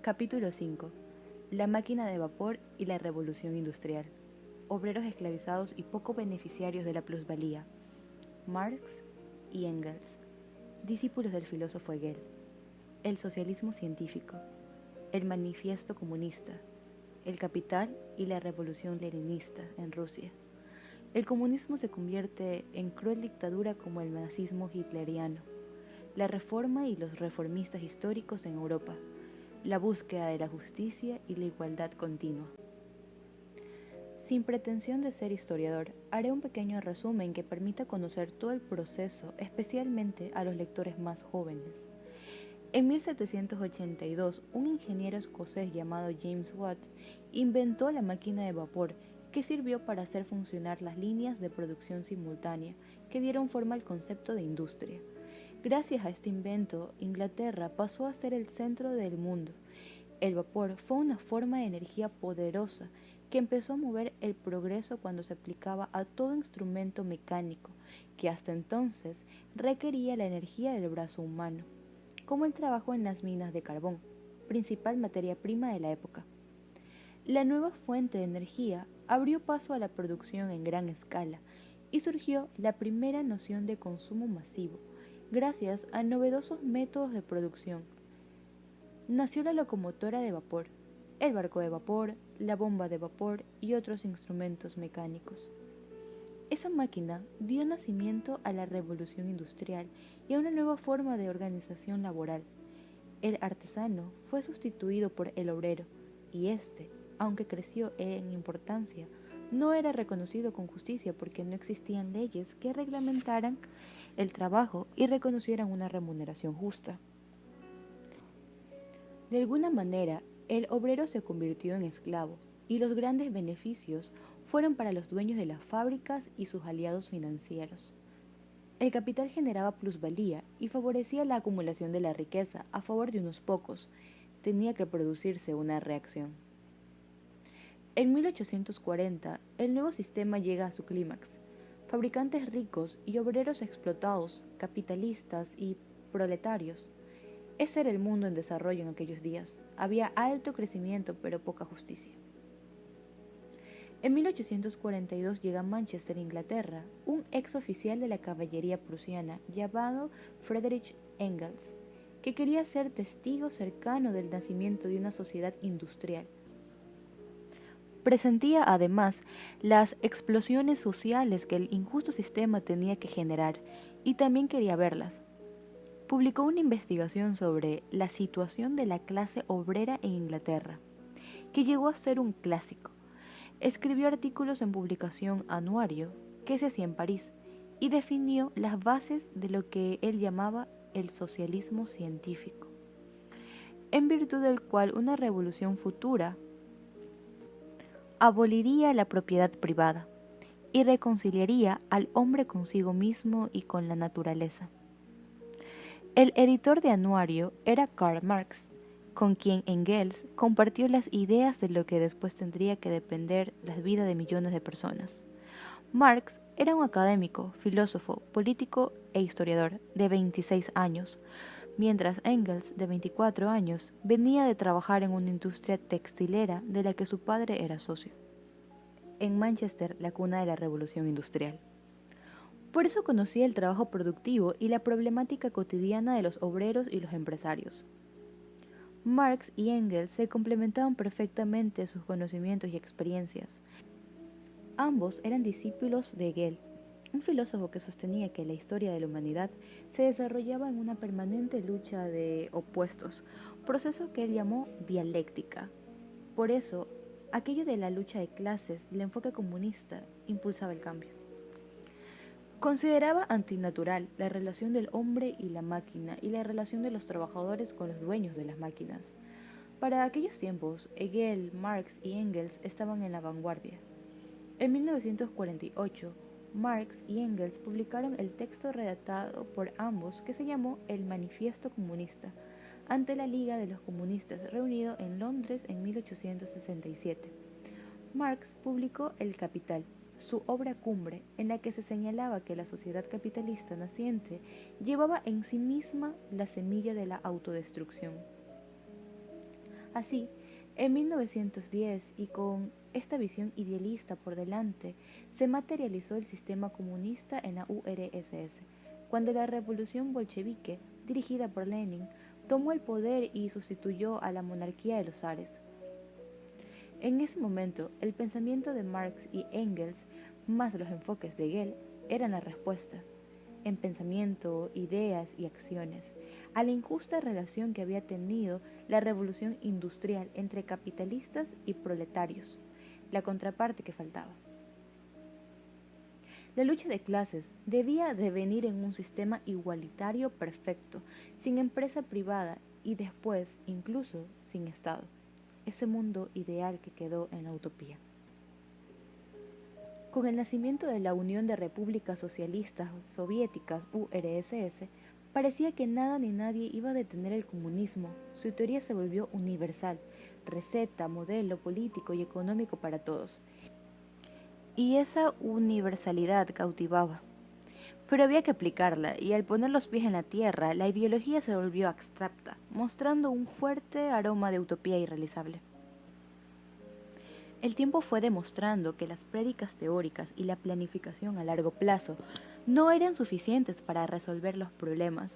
Capítulo 5. La máquina de vapor y la revolución industrial. Obreros esclavizados y poco beneficiarios de la plusvalía. Marx y Engels, discípulos del filósofo Hegel. El socialismo científico. El manifiesto comunista. El capital y la revolución leninista en Rusia. El comunismo se convierte en cruel dictadura como el nazismo hitleriano. La reforma y los reformistas históricos en Europa. La búsqueda de la justicia y la igualdad continua. Sin pretensión de ser historiador, haré un pequeño resumen que permita conocer todo el proceso, especialmente a los lectores más jóvenes. En 1782, un ingeniero escocés llamado James Watt inventó la máquina de vapor que sirvió para hacer funcionar las líneas de producción simultánea que dieron forma al concepto de industria. Gracias a este invento, Inglaterra pasó a ser el centro del mundo. El vapor fue una forma de energía poderosa que empezó a mover el progreso cuando se aplicaba a todo instrumento mecánico que hasta entonces requería la energía del brazo humano, como el trabajo en las minas de carbón, principal materia prima de la época. La nueva fuente de energía abrió paso a la producción en gran escala y surgió la primera noción de consumo masivo, gracias a novedosos métodos de producción. Nació la locomotora de vapor, el barco de vapor, la bomba de vapor y otros instrumentos mecánicos. Esa máquina dio nacimiento a la revolución industrial y a una nueva forma de organización laboral. El artesano fue sustituido por el obrero y este, aunque creció en importancia, no era reconocido con justicia porque no existían leyes que reglamentaran el trabajo y reconocieran una remuneración justa. De alguna manera, el obrero se convirtió en esclavo y los grandes beneficios fueron para los dueños de las fábricas y sus aliados financieros. El capital generaba plusvalía y favorecía la acumulación de la riqueza a favor de unos pocos. Tenía que producirse una reacción. En 1840, el nuevo sistema llega a su clímax. Fabricantes ricos y obreros explotados, capitalistas y proletarios. Ese era el mundo en desarrollo en aquellos días. Había alto crecimiento pero poca justicia. En 1842 llega a Manchester, Inglaterra, un ex oficial de la caballería prusiana llamado Friedrich Engels, que quería ser testigo cercano del nacimiento de una sociedad industrial. Presentía además las explosiones sociales que el injusto sistema tenía que generar y también quería verlas. Publicó una investigación sobre la situación de la clase obrera en Inglaterra, que llegó a ser un clásico. Escribió artículos en publicación anuario que se hacía en París y definió las bases de lo que él llamaba el socialismo científico, en virtud del cual una revolución futura aboliría la propiedad privada y reconciliaría al hombre consigo mismo y con la naturaleza. El editor de anuario era Karl Marx, con quien Engels compartió las ideas de lo que después tendría que depender la vida de millones de personas. Marx era un académico, filósofo, político e historiador de 26 años, mientras Engels, de 24 años, venía de trabajar en una industria textilera de la que su padre era socio. En Manchester, la cuna de la revolución industrial. Por eso conocía el trabajo productivo y la problemática cotidiana de los obreros y los empresarios. Marx y Engels se complementaban perfectamente sus conocimientos y experiencias. Ambos eran discípulos de Hegel, un filósofo que sostenía que la historia de la humanidad se desarrollaba en una permanente lucha de opuestos, proceso que él llamó dialéctica. Por eso, aquello de la lucha de clases, el enfoque comunista, impulsaba el cambio. Consideraba antinatural la relación del hombre y la máquina y la relación de los trabajadores con los dueños de las máquinas. Para aquellos tiempos, Hegel, Marx y Engels estaban en la vanguardia. En 1948, Marx y Engels publicaron el texto redactado por ambos que se llamó El Manifiesto Comunista, ante la Liga de los Comunistas reunido en Londres en 1867. Marx publicó El Capital, su obra cumbre, en la que se señalaba que la sociedad capitalista naciente llevaba en sí misma la semilla de la autodestrucción. Así, en 1910, y con esta visión idealista por delante, se materializó el sistema comunista en la URSS, cuando la revolución bolchevique, dirigida por Lenin, tomó el poder y sustituyó a la monarquía de los zares. En ese momento, el pensamiento de Marx y Engels, más los enfoques de Hegel, eran la respuesta, en pensamiento, ideas y acciones, a la injusta relación que había tenido la revolución industrial entre capitalistas y proletarios, la contraparte que faltaba. La lucha de clases debía devenir en un sistema igualitario perfecto, sin empresa privada y después, incluso, sin Estado. Ese mundo ideal que quedó en la utopía. Con el nacimiento de la Unión de Repúblicas Socialistas Soviéticas URSS, parecía que nada ni nadie iba a detener el comunismo. Su teoría se volvió universal, receta, modelo político y económico para todos. Y esa universalidad cautivaba. Pero había que aplicarla, y al poner los pies en la tierra, la ideología se volvió abstracta, mostrando un fuerte aroma de utopía irrealizable. El tiempo fue demostrando que las prédicas teóricas y la planificación a largo plazo no eran suficientes para resolver los problemas.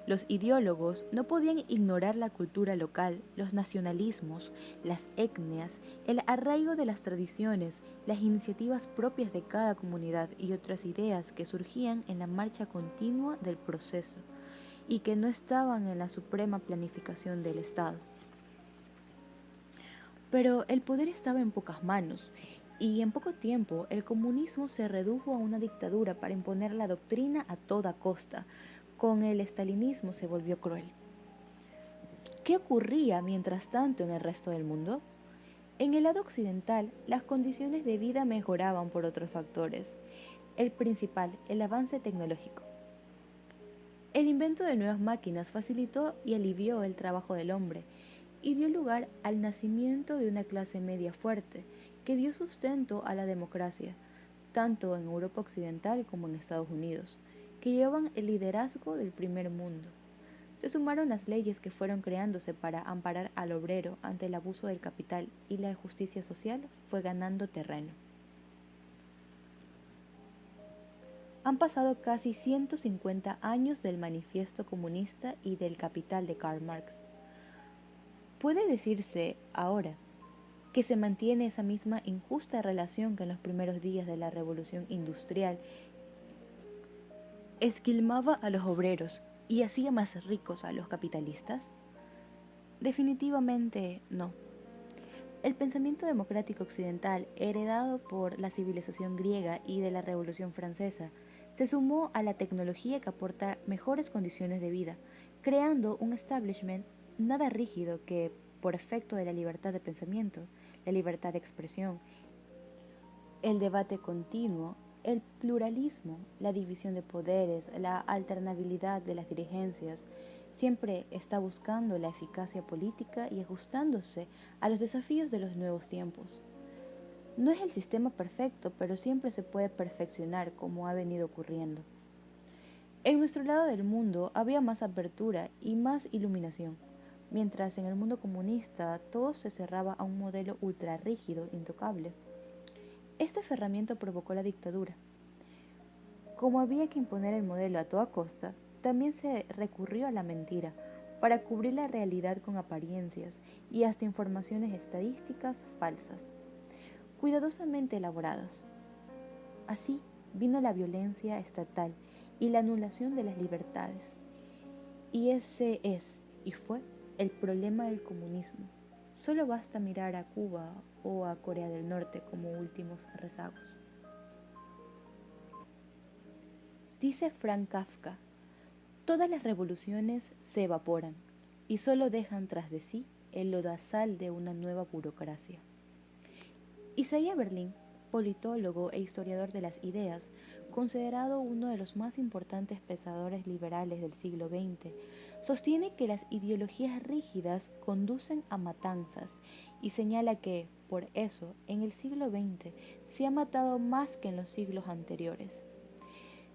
Los ideólogos no podían ignorar la cultura local, los nacionalismos, las etnias, el arraigo de las tradiciones, las iniciativas propias de cada comunidad y otras ideas que surgían en la marcha continua del proceso y que no estaban en la suprema planificación del Estado. Pero el poder estaba en pocas manos, y en poco tiempo el comunismo se redujo a una dictadura para imponer la doctrina a toda costa. Con el estalinismo se volvió cruel. ¿Qué ocurría mientras tanto en el resto del mundo? En el lado occidental, las condiciones de vida mejoraban por otros factores. El principal, el avance tecnológico. El invento de nuevas máquinas facilitó y alivió el trabajo del hombre, y dio lugar al nacimiento de una clase media fuerte que dio sustento a la democracia, tanto en Europa Occidental como en Estados Unidos, que llevaban el liderazgo del primer mundo. Se sumaron las leyes que fueron creándose para amparar al obrero ante el abuso del capital, y la justicia social fue ganando terreno. Han pasado casi 150 años del Manifiesto Comunista y del Capital de Karl Marx. Puede decirse ahora que se mantiene esa misma injusta relación que en los primeros días de la revolución industrial esquilmaba a los obreros y hacía más ricos a los capitalistas. Definitivamente no. El pensamiento democrático occidental, heredado por la civilización griega y de la Revolución Francesa, se sumó a la tecnología que aporta mejores condiciones de vida, creando un establishment nada rígido que, por efecto de la libertad de pensamiento, la libertad de expresión, el debate continuo, el pluralismo, la división de poderes, la alternabilidad de las dirigencias, siempre está buscando la eficacia política y ajustándose a los desafíos de los nuevos tiempos. No es el sistema perfecto, pero siempre se puede perfeccionar, como ha venido ocurriendo. En nuestro lado del mundo había más apertura y más iluminación, mientras en el mundo comunista todo se cerraba a un modelo ultrarrígido, intocable. Este aferramiento provocó la dictadura. Como había que imponer el modelo a toda costa, también se recurrió a la mentira para cubrir la realidad con apariencias y hasta informaciones estadísticas falsas, cuidadosamente elaboradas. Así vino la violencia estatal y la anulación de las libertades. Y ese es, y fue, el problema del comunismo. Solo basta mirar a Cuba o a Corea del Norte como últimos rezagos. Dice Franz Kafka, todas las revoluciones se evaporan y solo dejan tras de sí el lodazal de una nueva burocracia. Isaiah Berlin, politólogo e historiador de las ideas, considerado uno de los más importantes pensadores liberales del siglo XX, sostiene que las ideologías rígidas conducen a matanzas y señala que, por eso, en el siglo XX se ha matado más que en los siglos anteriores.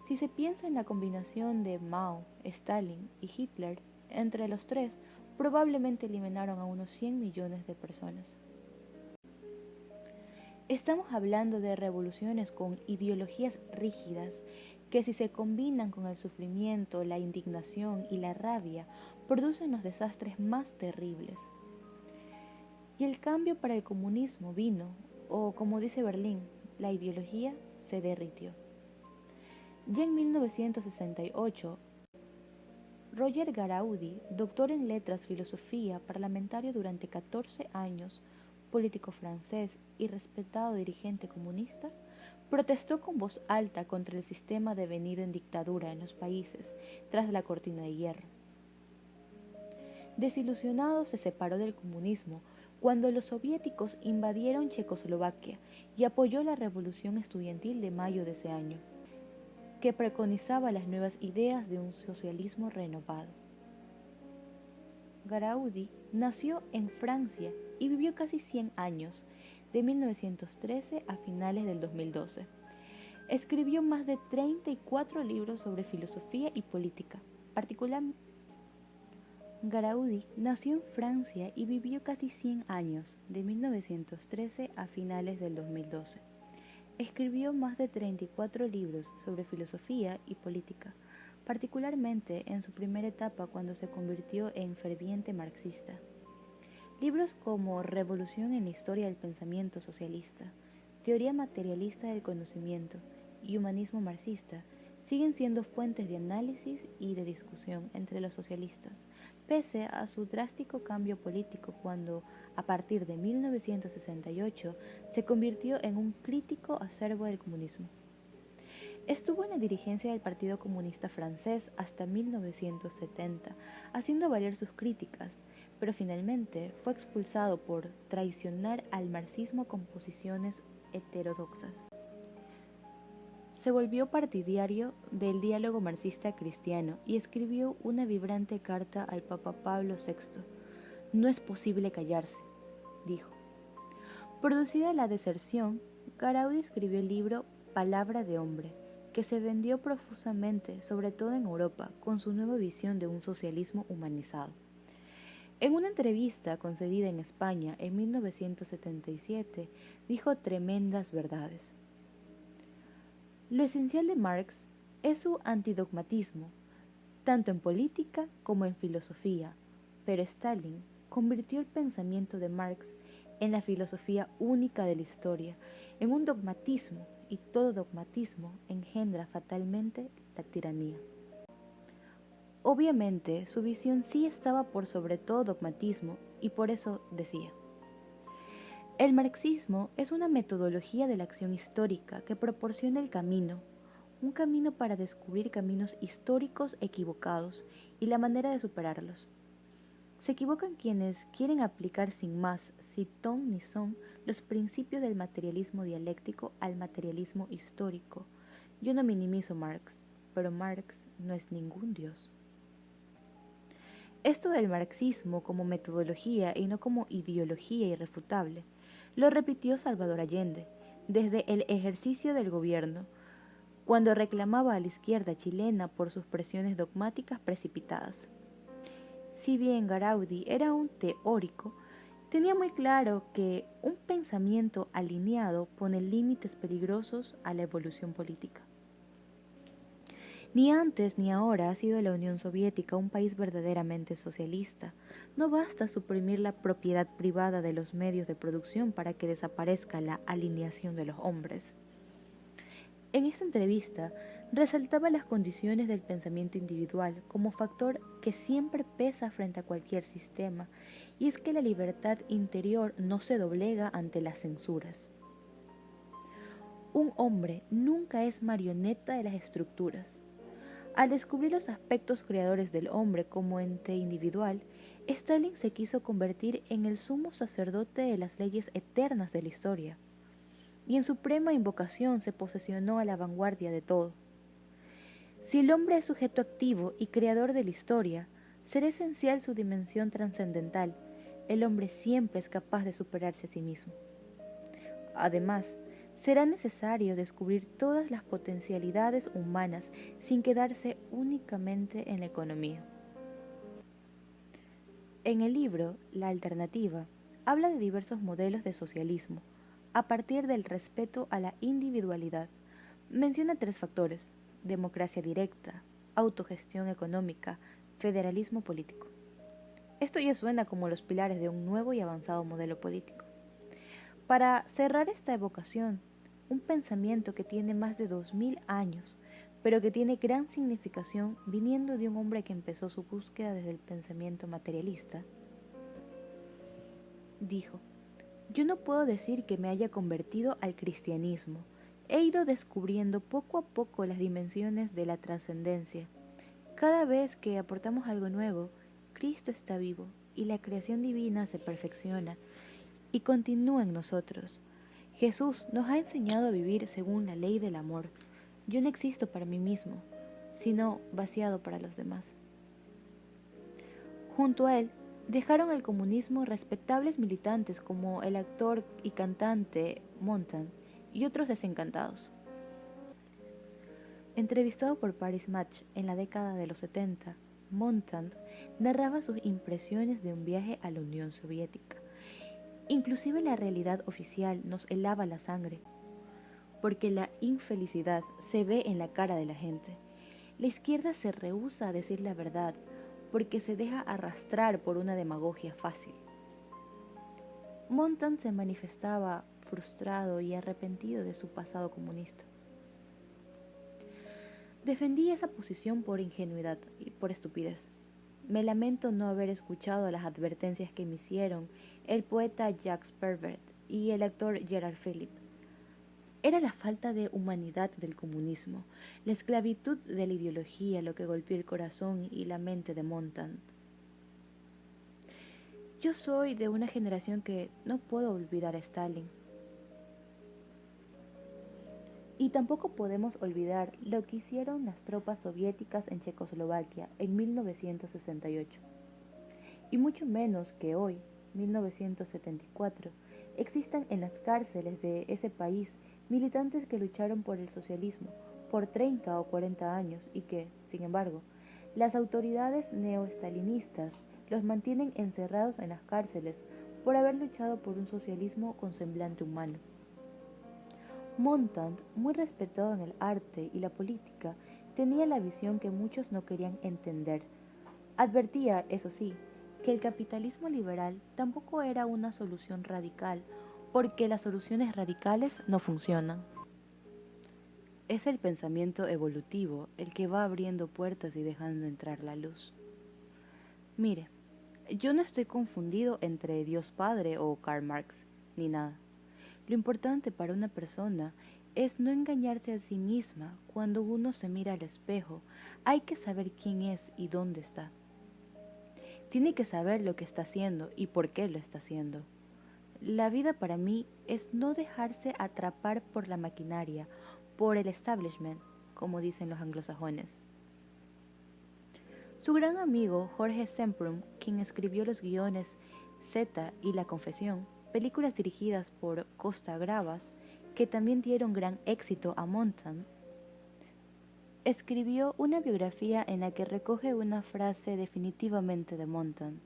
Si se piensa en la combinación de Mao, Stalin y Hitler, entre los tres probablemente eliminaron a unos 100 millones de personas. Estamos hablando de revoluciones con ideologías rígidas que, si se combinan con el sufrimiento, la indignación y la rabia, producen los desastres más terribles. Y el cambio para el comunismo vino, o como dice Berlín, la ideología se derritió. Ya en 1968, Roger Garaudi, doctor en letras filosofía, parlamentario durante 14 años, político francés y respetado dirigente comunista, protestó con voz alta contra el sistema devenido en dictadura en los países tras la cortina de hierro. Desilusionado, se separó del comunismo cuando los soviéticos invadieron Checoslovaquia y apoyó la revolución estudiantil de mayo de ese año, que preconizaba las nuevas ideas de un socialismo renovado. Garaudi nació en Francia y vivió casi 100 años, de 1913 a finales del 2012. Escribió más de 34 libros sobre filosofía y política. Garaudi nació en Francia y vivió casi 100 años, de 1913 a finales del 2012. Escribió más de 34 libros sobre filosofía y política, particularmente en su primera etapa cuando se convirtió en ferviente marxista. Libros como Revolución en la historia del pensamiento socialista, Teoría materialista del conocimiento y Humanismo marxista siguen siendo fuentes de análisis y de discusión entre los socialistas, pese a su drástico cambio político cuando, a partir de 1968, se convirtió en un crítico acervo del comunismo. Estuvo en la dirigencia del Partido Comunista Francés hasta 1970, haciendo valer sus críticas, pero finalmente fue expulsado por traicionar al marxismo con posiciones heterodoxas. Se volvió partidario del diálogo marxista cristiano y escribió una vibrante carta al Papa Pablo VI. No es posible callarse, dijo. Producida la deserción, Garaudi escribió el libro Palabra de hombre, que se vendió profusamente, sobre todo en Europa, con su nueva visión de un socialismo humanizado. En una entrevista concedida en España en 1977, dijo tremendas verdades. Lo esencial de Marx es su antidogmatismo, tanto en política como en filosofía, pero Stalin convirtió el pensamiento de Marx en la filosofía única de la historia, en un dogmatismo, y todo dogmatismo engendra fatalmente la tiranía. Obviamente, su visión sí estaba por sobre todo dogmatismo, y por eso decía: el marxismo es una metodología de la acción histórica que proporciona el camino, un camino para descubrir caminos históricos equivocados y la manera de superarlos. Se equivocan quienes quieren aplicar sin más, sin ton ni son, los principios del materialismo dialéctico al materialismo histórico. Yo no minimizo Marx, pero Marx no es ningún dios. Esto del marxismo como metodología y no como ideología irrefutable, lo repitió Salvador Allende desde el ejercicio del gobierno, cuando reclamaba a la izquierda chilena por sus presiones dogmáticas precipitadas. Si bien Garaudi era un teórico, tenía muy claro que un pensamiento alineado pone límites peligrosos a la evolución política. Ni antes ni ahora ha sido la Unión Soviética un país verdaderamente socialista. No basta suprimir la propiedad privada de los medios de producción para que desaparezca la alineación de los hombres. En esta entrevista, resaltaba las condiciones del pensamiento individual como factor que siempre pesa frente a cualquier sistema, y es que la libertad interior no se doblega ante las censuras. Un hombre nunca es marioneta de las estructuras. Al descubrir los aspectos creadores del hombre como ente individual, Stalin se quiso convertir en el sumo sacerdote de las leyes eternas de la historia, y en suprema invocación se posesionó a la vanguardia de todo. Si el hombre es sujeto activo y creador de la historia, será esencial su dimensión trascendental. El hombre siempre es capaz de superarse a sí mismo. Además, será necesario descubrir todas las potencialidades humanas sin quedarse únicamente en la economía. En el libro La Alternativa, habla de diversos modelos de socialismo, a partir del respeto a la individualidad. Menciona tres factores: democracia directa, autogestión económica, federalismo político. Esto ya suena como los pilares de un nuevo y avanzado modelo político. Para cerrar esta evocación, un pensamiento que tiene más de 2000 años, pero que tiene gran significación viniendo de un hombre que empezó su búsqueda desde el pensamiento materialista, dijo: yo no puedo decir que me haya convertido al cristianismo. He ido descubriendo poco a poco las dimensiones de la trascendencia. Cada vez que aportamos algo nuevo, Cristo está vivo y la creación divina se perfecciona y continúa en nosotros. Jesús nos ha enseñado a vivir según la ley del amor. Yo no existo para mí mismo, sino vaciado para los demás. Junto a él, dejaron al comunismo respetables militantes como el actor y cantante Montan y otros desencantados. Entrevistado por Paris Match en la década de los 70, Montan narraba sus impresiones de un viaje a la Unión Soviética. Inclusive la realidad oficial nos helaba la sangre, porque la infelicidad se ve en la cara de la gente. La izquierda se rehúsa a decir la verdad, porque se deja arrastrar por una demagogia fácil. Montan se manifestaba frustrado y arrepentido de su pasado comunista. Defendí esa posición por ingenuidad y por estupidez. Me lamento no haber escuchado las advertencias que me hicieron el poeta Jacques Prévert y el actor Gerard Philippe. Era la falta de humanidad del comunismo, la esclavitud de la ideología lo que golpeó el corazón y la mente de Montan. Yo soy de una generación que no puedo olvidar a Stalin. Y tampoco podemos olvidar lo que hicieron las tropas soviéticas en Checoslovaquia en 1968. Y mucho menos que hoy, 1974, existan en las cárceles de ese país militantes que lucharon por el socialismo por 30 o 40 años y que, sin embargo, las autoridades neoestalinistas los mantienen encerrados en las cárceles por haber luchado por un socialismo con semblante humano. Montan, muy respetado en el arte y la política, tenía la visión que muchos no querían entender. Advertía, eso sí, que el capitalismo liberal tampoco era una solución radical, porque las soluciones radicales no funcionan. Es el pensamiento evolutivo el que va abriendo puertas y dejando entrar la luz. Mire, yo no estoy confundido entre Dios Padre o Karl Marx, ni nada. Lo importante para una persona es no engañarse a sí misma cuando uno se mira al espejo. Hay que saber quién es y dónde está. Tiene que saber lo que está haciendo y por qué lo está haciendo. La vida para mí es no dejarse atrapar por la maquinaria, por el establishment, como dicen los anglosajones. Su gran amigo Jorge Semprum, quien escribió los guiones Z y La Confesión, películas dirigidas por Costa Gravas, que también dieron gran éxito a Montan, escribió una biografía en la que recoge una frase definitivamente de Montan.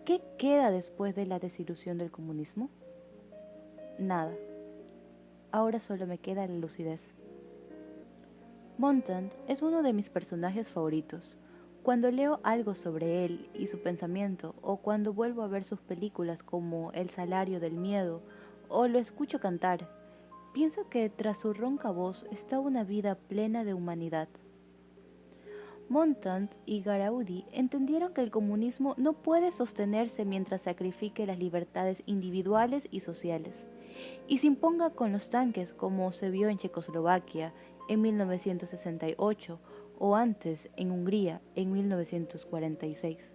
¿Qué queda después de la desilusión del comunismo? Nada. Ahora solo me queda la lucidez. Montan es uno de mis personajes favoritos. Cuando leo algo sobre él y su pensamiento, o cuando vuelvo a ver sus películas como El salario del miedo, o lo escucho cantar, pienso que tras su ronca voz está una vida plena de humanidad. Montan y Garaudi entendieron que el comunismo no puede sostenerse mientras sacrifique las libertades individuales y sociales, y se imponga con los tanques como se vio en Checoslovaquia en 1968 o antes en Hungría en 1946.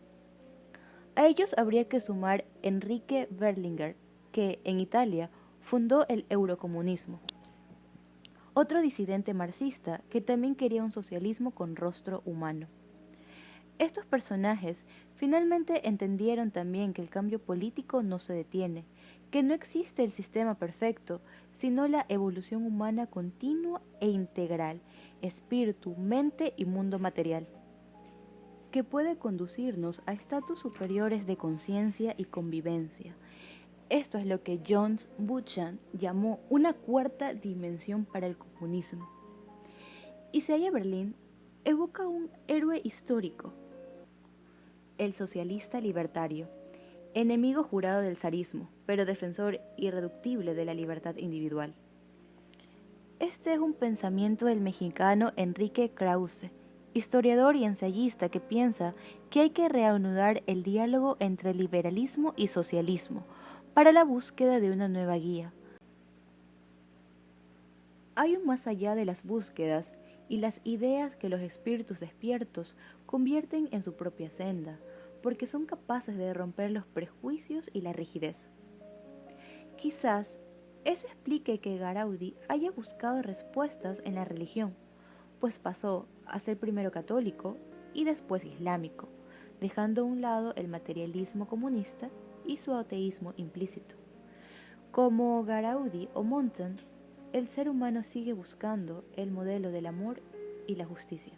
A ellos habría que sumar Enrique Berlinguer, que en Italia fundó el eurocomunismo, otro disidente marxista que también quería un socialismo con rostro humano. Estos personajes finalmente entendieron también que el cambio político no se detiene, que no existe el sistema perfecto, sino la evolución humana continua e integral, espíritu, mente y mundo material. que puede conducirnos a estatus superiores de conciencia y convivencia. Esto es lo que John Buchan llamó una cuarta dimensión para el comunismo. Isaiah Berlin evoca un héroe histórico, el socialista libertario, enemigo jurado del zarismo, pero defensor irreductible de la libertad individual. Este es un pensamiento del mexicano Enrique Krause, historiador y ensayista que piensa que hay que reanudar el diálogo entre liberalismo y socialismo para la búsqueda de una nueva guía. Hay un más allá de las búsquedas y las ideas que los espíritus despiertos convierten en su propia senda, porque son capaces de romper los prejuicios y la rigidez. Quizás eso explique que Garaudi haya buscado respuestas en la religión, pues pasó a ser primero católico y después islámico, dejando a un lado el materialismo comunista y su ateísmo implícito. Como Garaudi o Montaigne, el ser humano sigue buscando el modelo del amor y la justicia.